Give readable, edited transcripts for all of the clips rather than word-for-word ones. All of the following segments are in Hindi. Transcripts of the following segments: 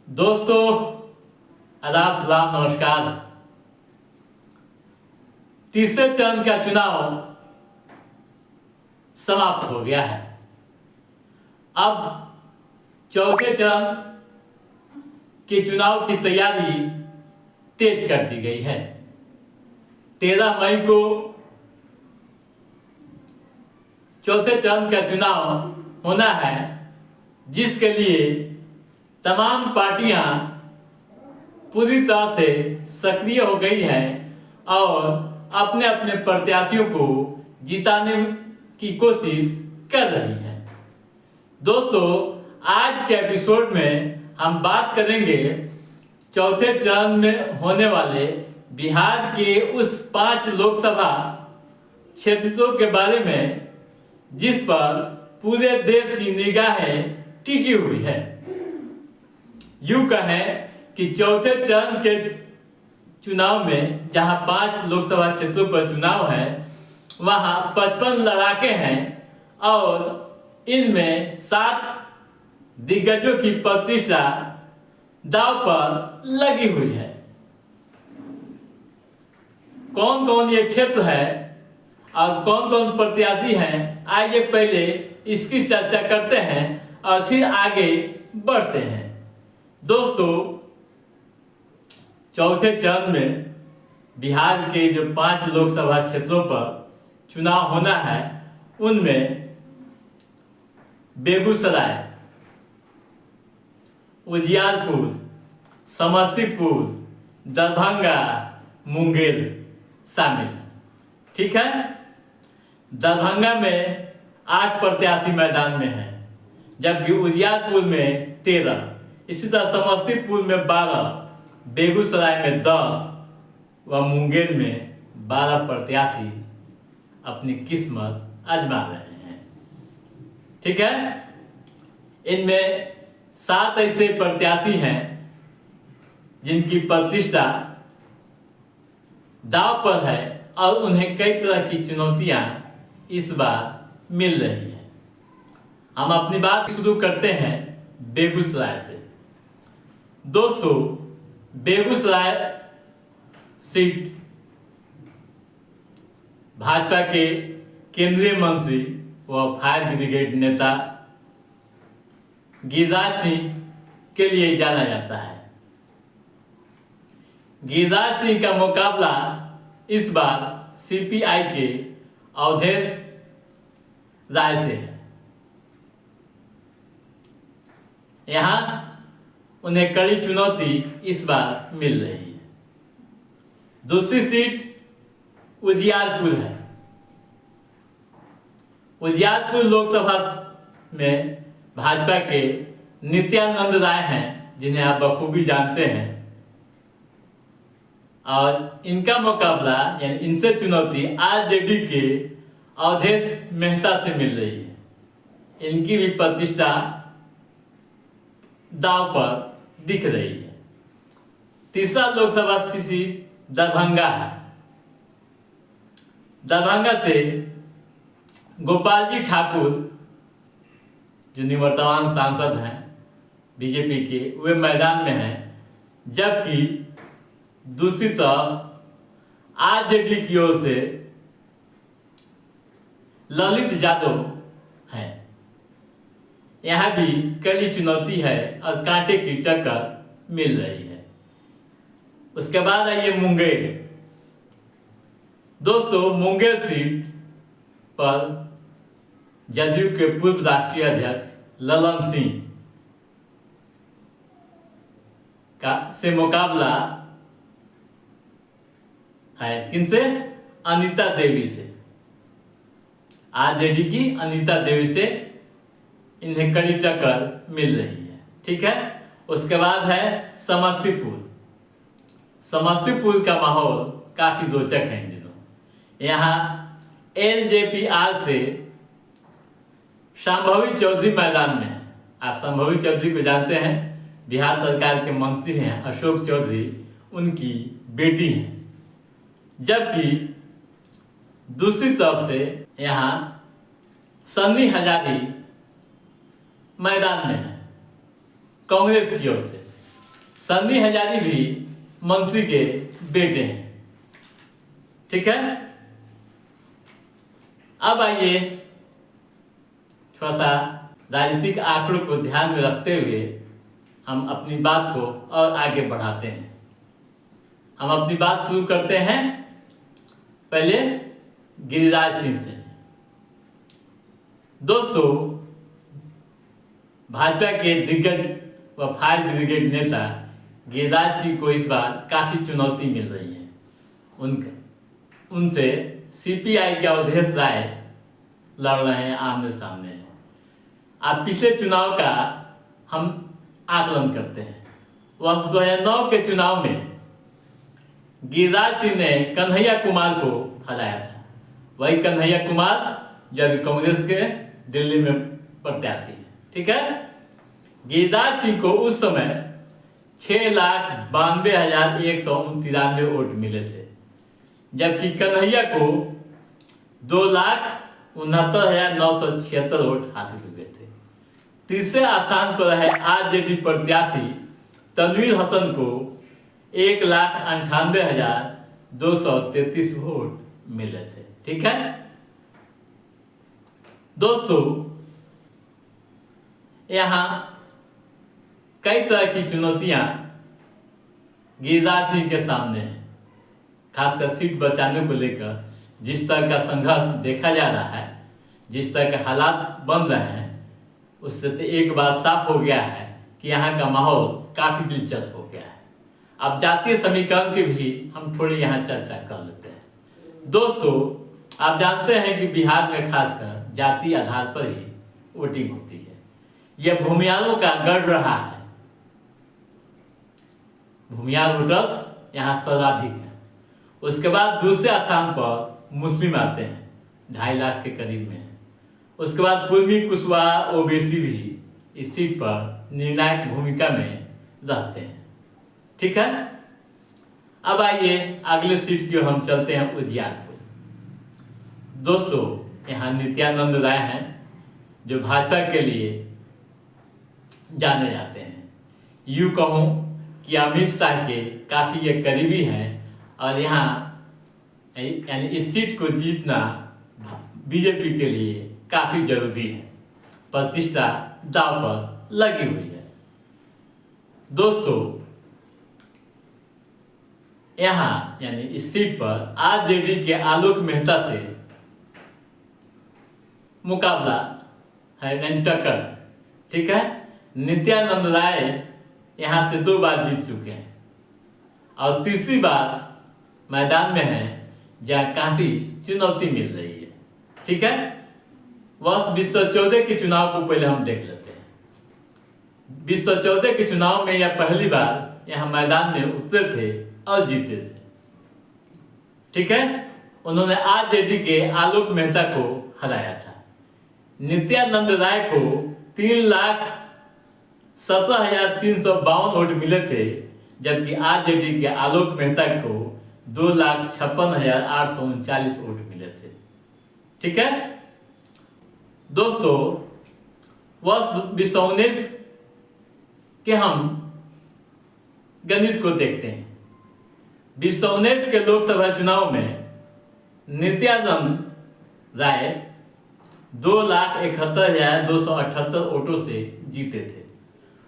दोस्तों, आदाब, सलाम, नमस्कार। तीसरे चरण का चुनाव समाप्त हो गया है। अब चौथे चरण के चुनाव की तैयारी तेज कर दी गई है। 13 मई को चौथे चरण का चुनाव होना है, जिसके लिए तमाम पार्टियां पूरी तरह से सक्रिय हो गई हैं और अपने अपने प्रत्याशियों को जिताने की कोशिश कर रही हैं। दोस्तों, आज के एपिसोड में हम बात करेंगे चौथे चरण में होने वाले बिहार के उस 5 लोकसभा क्षेत्रों के बारे में जिस पर पूरे देश की निगाहें टिकी हुई है। यूं कहें कि चौथे चरण के चुनाव में जहां 5 लोकसभा क्षेत्रों पर चुनाव है, वहां 55 लड़ाके हैं और इनमें 7 दिग्गजों की प्रतिष्ठा दांव पर लगी हुई है। कौन कौन ये क्षेत्र है और कौन कौन प्रत्याशी हैं, आइए पहले इसकी चर्चा करते हैं और फिर आगे बढ़ते हैं। दोस्तों, चौथे चरण में बिहार के जो 5 लोकसभा क्षेत्रों पर चुनाव होना है, उनमें बेगूसराय, उजियारपुर, समस्तीपुर, दरभंगा, मुंगेर शामिल है। ठीक है। दरभंगा में 8 प्रत्याशी मैदान में हैं, जबकि उजियारपुर में 13, इसी तरह समस्तीपुर में 12, बेगूसराय में 10 व मुंगेर में 12 प्रत्याशी अपनी किस्मत आजमा रहे हैं। ठीक है। इनमें 7 ऐसे प्रत्याशी हैं जिनकी प्रतिष्ठा दांव पर है और उन्हें कई तरह की चुनौतियां इस बार मिल रही हैं। हम अपनी बात शुरू करते हैं बेगूसराय से। दोस्तों, बेगूसराय सीट भाजपा के केंद्रीय मंत्री व फायर ब्रिगेड नेता गिरिराज सिंह के लिए जाना जाता है। गिरिराज सिंह का मुकाबला इस बार सीपीआई के अवधेश राय से है। यहां उन्हें कड़ी चुनौती इस बार मिल रही है। दूसरी सीट उजियारपुर है। उजियारपुर लोकसभा में भाजपा के नित्यानंद राय हैं, जिन्हें आप बखूबी जानते हैं, और इनका मुकाबला यानी इनसे चुनौती आरजेडी के अवधेश मेहता से मिल रही है। इनकी भी प्रतिष्ठा दांव पर दिख रही है। तीसरा लोकसभा सीट दरभंगा है। दरभंगा से गोपाल जी ठाकुर, जो निवर्तमान सांसद हैं बीजेपी के, वे मैदान में हैं, जबकि दूसरी तरफ आरजेडी की ओर से ललित यादव हैं। यहां भी कड़ी चुनौती है और कांटे की टक्कर मिल रही है। उसके बाद आइए मुंगेर। दोस्तों, मुंगेर सीट पर जदयू के पूर्व राष्ट्रीय अध्यक्ष ललन सिंह का से मुकाबला है। किनसे? अनीता देवी से। आरजेडी की अनीता देवी से इन्हें कड़ी टक्कर मिल रही है। ठीक है। उसके बाद है समस्तीपुर। समस्तीपुर का माहौल काफी रोचक है इन दिनों। यहाँ एलजेपीआर से शांभवी चौधरी मैदान में है। आप शांभवी चौधरी को जानते हैं, बिहार सरकार के मंत्री हैं। अशोक चौधरी उनकी बेटी हैं। जबकि दूसरी तरफ से यहाँ सन्नी हजारी मैदान में है कांग्रेस की ओर से। सन्नी हजारी भी मंत्री के बेटे हैं। ठीक है, अब आइए थोड़ा सा राजनीतिक आंकड़ों को ध्यान में रखते हुए हम अपनी बात को और आगे बढ़ाते हैं। हम अपनी बात शुरू करते हैं पहले गिरिराज सिंह से। दोस्तों, भाजपा के दिग्गज व फायर ब्रिगेड नेता गिरिराज सिंह को इस बार काफ़ी चुनौती मिल रही है। उनसे सीपीआई के अवधेश राय लड़ रहे हैं आमने सामने। अब पिछले चुनाव का हम आकलन करते हैं। वर्ष 2009 के चुनाव में गिरिराज सिंह ने कन्हैया कुमार को हराया था। वही कन्हैया कुमार जो अभी कांग्रेस के दिल्ली में प्रत्याशी है। ठीक है, गिरिराज सिंह को उस समय 6,92,193 वोट मिले थे, जबकि कन्हैया को 2,69,976 वोट हासिल हुए थे। तीसरे स्थान पर है आरजेडी प्रत्याशी तनवीर हसन को 1,98,233 वोट मिले थे। ठीक है दोस्तों, यहाँ कई तरह की चुनौतियां गिरिराज सिंह के सामने हैं। खासकर सीट बचाने को लेकर जिस तरह का संघर्ष देखा जा रहा है, जिस तरह के हालात बन रहे हैं, उससे तो एक बात साफ हो गया है कि यहाँ का माहौल काफ़ी दिलचस्प हो गया है। अब जातीय समीकरण की भी हम थोड़ी यहाँ चर्चा कर लेते हैं। दोस्तों, आप जानते हैं कि बिहार में खासकर जाति आधार पर ही वोटिंग होती है। यह भूमियारों का गढ़ रहा है। भूमियार वोटर्स यहाँ सर्वाधिक हैं। उसके बाद दूसरे स्थान पर मुस्लिम आते हैं, 2.5 लाख के करीब में है। उसके बाद पूर्वी कुशवाहा ओबीसी भी इस सीट पर निर्णायक भूमिका में रहते हैं। ठीक है, अब आइए अगले सीट की ओर हम चलते हैं, उजियारपुर। दोस्तों, यहाँ नित्यानंद राय हैं जो भाजपा के लिए जाने जाते हैं। यूँ कहूँ कि अमित शाह के काफ़ी ये करीबी हैं और यहाँ यानी इस सीट को जीतना बीजेपी के लिए काफ़ी जरूरी है। प्रतिष्ठा दांव पर लगी हुई है। दोस्तों, यहाँ यानी इस सीट पर आरजेडी के आलोक मेहता से मुकाबला है, यानी टक्कर है। ठीक है, नित्यानंद राय यहाँ से 2 बार जीत चुके हैं और तीसरी बार मैदान में है, जहाँ काफ़ी चुनौती मिल रही है। ठीक है, वर्ष 2014 के चुनाव को पहले हम देख लेते हैं। 2014 के चुनाव में यह पहली बार यहाँ मैदान में उतरे थे और जीते थे। ठीक है, उन्होंने आरजेडी के आलोक मेहता को हराया था। नित्यानंद राय को 3,17,352 वोट मिले थे, जबकि आरजेडी के आलोक मेहता को 2,56,839 वोट मिले थे। ठीक है दोस्तों, वर्ष 2019 के हम गणित को देखते हैं। 2019 के लोकसभा चुनाव में नित्यानंद राय 2,71,278 वोटों से जीते थे।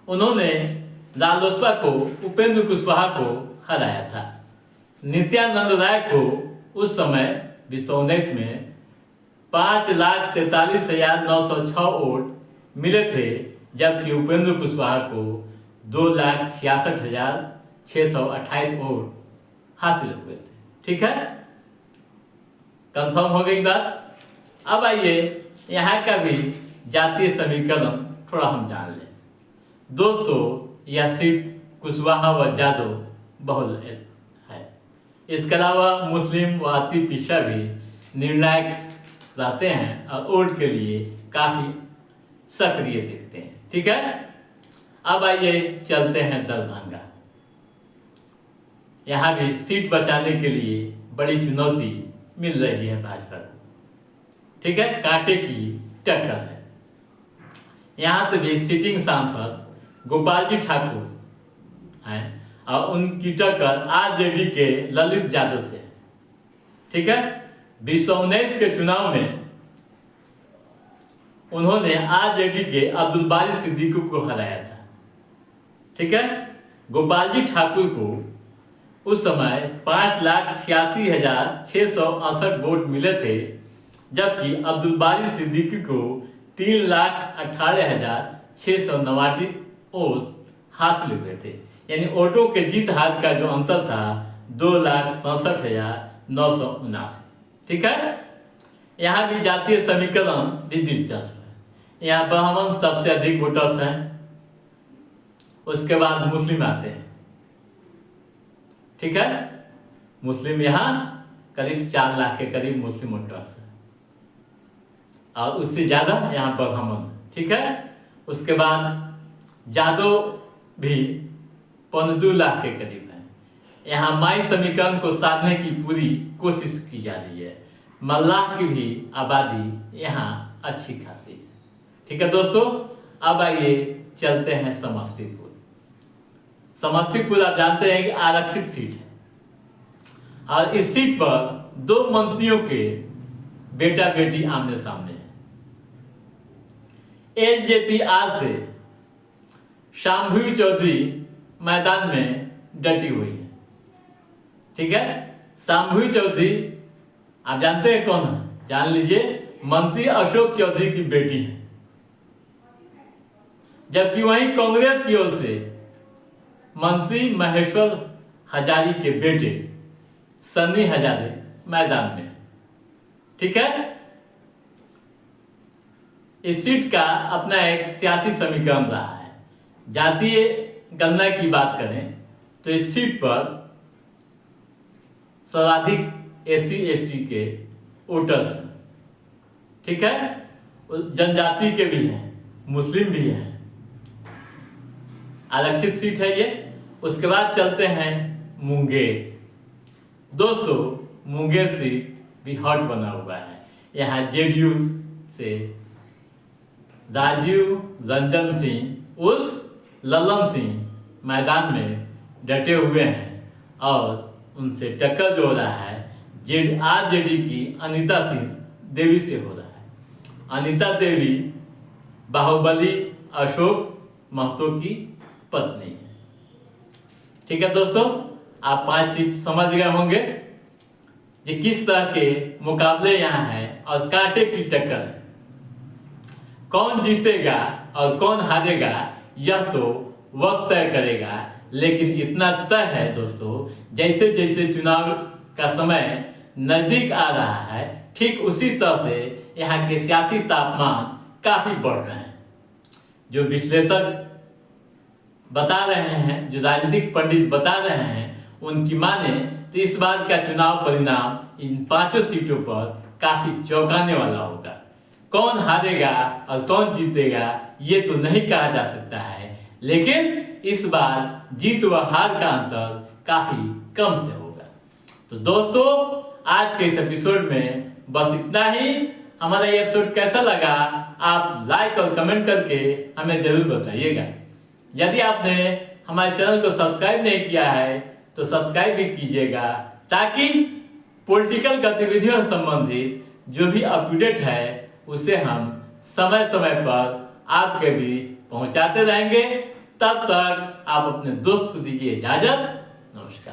उन्होंने रालोसपा को उपेंद्र कुशवाहा को हराया था। नित्यानंद राय को उस समय 2019 में 5,43,906 वोट मिले थे, जबकि उपेंद्र कुशवाहा को 2,66,628 वोट हासिल हुए थे। ठीक है, कंफर्म हो गई बात। अब आइए यहाँ का भी जातीय समीकरण थोड़ा हम जान लें। दोस्तों, यह सीट कुशवाहा व जादव बहुल है। इसके अलावा मुस्लिम व अति पिछड़ा भी निर्णायक रहते हैं और वोट के लिए काफ़ी सक्रिय दिखते हैं। ठीक है, अब आइए चलते हैं दरभंगा। यहाँ भी सीट बचाने के लिए बड़ी चुनौती मिल रही है भाजपा को। ठीक है, कांटे की टक्कर है। यहाँ से भी सिटिंग सांसद गोपाल जी ठाकुर हैं और उनकी टक्कर आरजेडी के ललित यादव से है। ठीक है, 2019 के चुनाव में उन्होंने आरजेडी के अब्दुल बारी सिद्दीकी को हराया था। ठीक है, गोपाल जी ठाकुर को उस समय 5,86,668 वोट मिले थे, जबकि अब्दुल बारी सिद्दीकी को 3,18,689 वोट हासिल हुए थे। यानी वोटों के जीत हार का जो अंतर था 2,67,979। ठीक है, यहाँ भी जातीय समीकरण भी दिलचस्प है। यहाँ ब्राह्मण सबसे अधिक वोटर्स हैं, उसके बाद मुस्लिम आते हैं। ठीक है, मुस्लिम यहाँ करीब 4 लाख के करीब मुस्लिम वोटर्स हैं और उससे ज्यादा यहाँ ब्राह्मण। ठीक है, उसके बाद यादव भी 15 लाख के करीब है। यहाँ माई समीकरण को साधने की पूरी कोशिश की जा रही है। मल्लाह की भी आबादी यहाँ अच्छी खासी है। ठीक है दोस्तों, अब आइए चलते हैं समस्तीपुर। समस्तीपुर आप जानते हैं कि आरक्षित सीट है और इस सीट पर 2 मंत्रियों के बेटा बेटी आमने सामने हैं। एलजेपी आज से शाम्भवी चौधरी मैदान में डटी हुई है। ठीक है, शाम्भवी चौधरी आप जानते हैं कौन है, जान लीजिए, मंत्री अशोक चौधरी की बेटी है। जबकि वहीं कांग्रेस की ओर से मंत्री महेश्वर हजारी के बेटे सन्नी हजारे मैदान में। ठीक है, इस सीट का अपना एक सियासी समीकरण रहा है। जातीय गणना की बात करें तो इस सीट पर सर्वाधिक SC ST के वोटर्स हैं। ठीक है, जनजाति के भी हैं, मुस्लिम भी हैं। आरक्षित सीट है ये। उसके बाद चलते हैं मुंगेर। दोस्तों, मुंगेर सीट भी हॉट बना हुआ है। यहाँ JDU से राजीव रंजन सिंह उर्फ ललन सिंह मैदान में डटे हुए हैं और उनसे टक्कर जो हो रहा है आरजेडी की अनीता सिंह देवी से हो रहा है। अनीता देवी बाहुबली अशोक महतो की पत्नी है। ठीक है दोस्तों, आप 5 सीट समझ गए होंगे कि किस तरह के मुकाबले यहाँ हैं और कांटे की टक्कर है। कौन जीतेगा और कौन हारेगा यह तो वक्त तय करेगा, लेकिन इतना तय है दोस्तों, जैसे जैसे चुनाव का समय नजदीक आ रहा है, ठीक उसी तरह से यहाँ के सियासी तापमान काफी बढ़ रहे हैं। जो विश्लेषक बता रहे हैं, जो राजनीतिक पंडित बता रहे हैं, उनकी माने तो इस बार का चुनाव परिणाम इन 5 सीटों पर काफी चौंकाने वाला होगा। कौन हारेगा और कौन जीतेगा ये तो नहीं कहा जा सकता है, लेकिन इस बार जीत व हार का अंतर काफी कम से होगा। तो दोस्तों, आज के इस एपिसोड में बस इतना ही। हमारा ये एपिसोड कैसा लगा आप लाइक और कमेंट करके हमें जरूर बताइएगा। यदि आपने हमारे चैनल को सब्सक्राइब नहीं किया है तो सब्सक्राइब भी कीजिएगा, ताकि पॉलिटिकल गतिविधियों से संबंधित जो भी अपडेट है उसे हम समय समय पर आपके बीच पहुंचाते रहेंगे। तब तक आप अपने दोस्त को दीजिए इजाजत। नमस्कार।